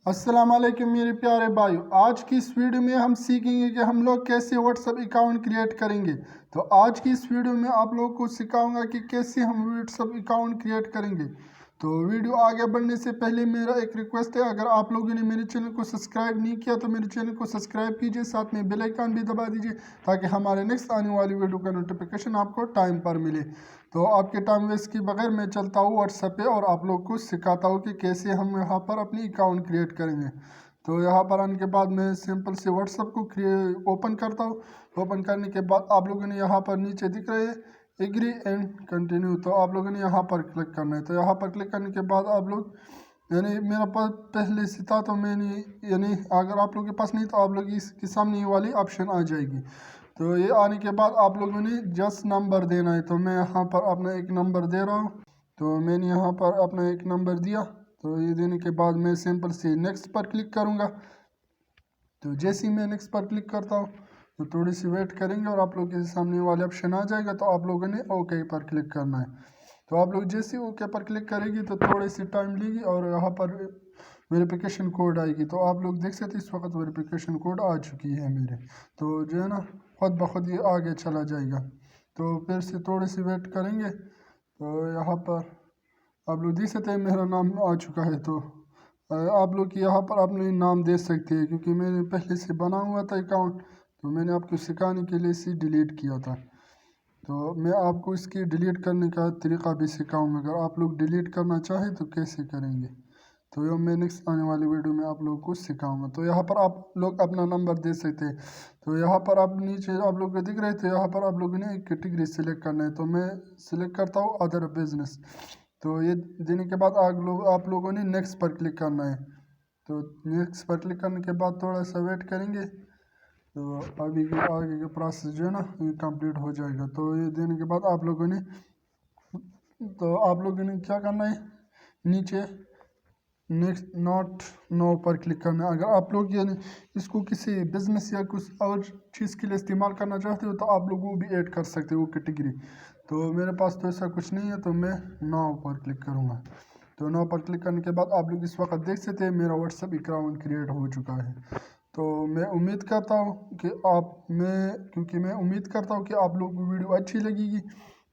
अस्सलाम वालेकुम मेरे प्यारे भाइयों। आज की इस वीडियो में हम सीखेंगे कि हम लोग कैसे व्हाट्सएप अकाउंट क्रिएट करेंगे। तो आज की इस वीडियो में आप लोगों को सिखाऊंगा कि कैसे हम व्हाट्सएप अकाउंट क्रिएट करेंगे। तो वीडियो आगे बढ़ने से पहले मेरा एक रिक्वेस्ट है, अगर आप लोगों ने मेरे चैनल को सब्सक्राइब नहीं किया तो मेरे चैनल को सब्सक्राइब कीजिए, साथ में बेल आइकन भी दबा दीजिए ताकि हमारे नेक्स्ट आने वाली वीडियो का नोटिफिकेशन आपको टाइम पर मिले। तो आपके टाइम वेस्ट के बगैर मैं चलता हूँ व्हाट्सएप पे और आप लोग को सिखाता हूँ कि कैसे हम यहाँ पर अपनी अकाउंट क्रिएट करेंगे। तो यहाँ पर आने के बाद मैं सिंपल से व्हाट्सएप को ओपन करता हूँ। ओपन करने के बाद आप लोगों ने यहाँ पर नीचे दिख रहे हैं एग्री एंड कंटिन्यू, तो आप लोगों ने यहाँ पर क्लिक करना है। तो यहाँ पर क्लिक करने के बाद आप लोग यानी मेरा पास पहले से था तो मैंने यानी अगर आप लोगों के पास नहीं तो आप लोग इसके सामने ये वाली ऑप्शन आ जाएगी। तो ये आने के बाद आप लोगों ने जस्ट नंबर देना है। तो मैं यहाँ पर अपना एक नंबर दे रहा हूँ। तो मैंने यहाँ पर अपना एक नंबर दिया। तो ये देने के बाद मैं सिंपल से नेक्स्ट पर क्लिक करूँगा। तो जैसे ही मैं नेक्स्ट पर क्लिक करता हूँ तो थोड़ी सी वेट करेंगे और आप लोग के सामने वाले ऑप्शन आ जाएगा। तो आप लोगों ने ओके पर क्लिक करना है। तो आप लोग जैसे ओके पर क्लिक करेंगे तो थोड़ी सी टाइम लेगी और यहाँ पर वेरिफिकेशन कोड आएगी। तो आप लोग देख सकते हैं इस वक्त वेरिफिकेशन कोड आ चुकी है मेरे। तो जो है ना खुद ब खुद ये आगे चला जाएगा। तो फिर से थोड़ी सी वेट करेंगे। तो यहाँ पर आप लोग देख सकते हैं मेरा नाम आ चुका है। तो आप लोग यहाँ पर अपने नाम दे सकते हैं क्योंकि मैंने पहले से बना हुआ था अकाउंट। तो मैंने आपको सिखाने के लिए इसे डिलीट किया था। तो मैं आपको इसकी डिलीट करने का तरीका भी सिखाऊंगा, अगर आप लोग डिलीट करना चाहें तो कैसे करेंगे। तो ये मैं नेक्स्ट आने वाली वीडियो में आप लोगों को सिखाऊंगा। तो यहाँ पर आप लोग अपना नंबर दे सकते हैं। तो यहाँ पर आप नीचे आप लोग को दिख रहे थे, यहाँ पर आप लोगों ने एक कैटेगरी सेलेक्ट करना है। तो मैं सिलेक्ट करता हूँ अदर बिजनेस। तो ये देने के बाद आप लोगों ने नेक्स्ट पर क्लिक करना है। तो नेक्स्ट पर क्लिक करने के बाद थोड़ा सा वेट करेंगे। तो अभी आगे का प्रोसेस जो है ना ये कंप्लीट हो जाएगा। तो ये देने के बाद आप लोगों ने क्या करना है, नीचे नेक्स्ट नॉट नो पर क्लिक करना है। अगर आप लोग यानी इसको किसी बिजनेस या कुछ और चीज़ के लिए इस्तेमाल करना चाहते हो तो आप लोग वो भी ऐड कर सकते हो वो कैटेगरी। तो मेरे पास तो ऐसा कुछ नहीं है तो मैं नो पर क्लिक करूँगा। तो नो पर क्लिक करने के बाद आप लोग इस वक्त देख सकते हैं मेरा व्हाट्सएप अकाउंट क्रिएट हो चुका है। तो मैं उम्मीद करता हूँ कि मैं उम्मीद करता हूँ कि आप लोगों को वीडियो अच्छी लगेगी।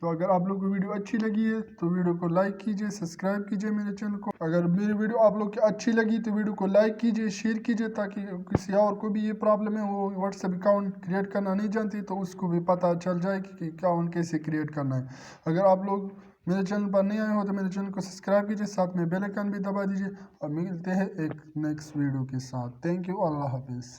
तो अगर आप लोगों को वीडियो अच्छी लगी है तो वीडियो को लाइक कीजिए, सब्सक्राइब कीजिए मेरे चैनल को। अगर मेरी वीडियो आप लोग की अच्छी लगी तो वीडियो को लाइक कीजिए, शेयर कीजिए ताकि किसी और को भी ये प्रॉब्लम है, वो व्हाट्सएप अकाउंट क्रिएट करना नहीं जानती, तो उसको भी पता चल जाए कि अकाउंट कैसे क्रिएट करना है। अगर आप लोग मेरे चैनल पर नहीं आए हो तो मेरे चैनल को सब्सक्राइब कीजिए, साथ में बेल आइकन भी दबा दीजिए। और मिलते हैं एक नेक्स्ट वीडियो के साथ। थैंक यू, अल्लाह हाफिज़।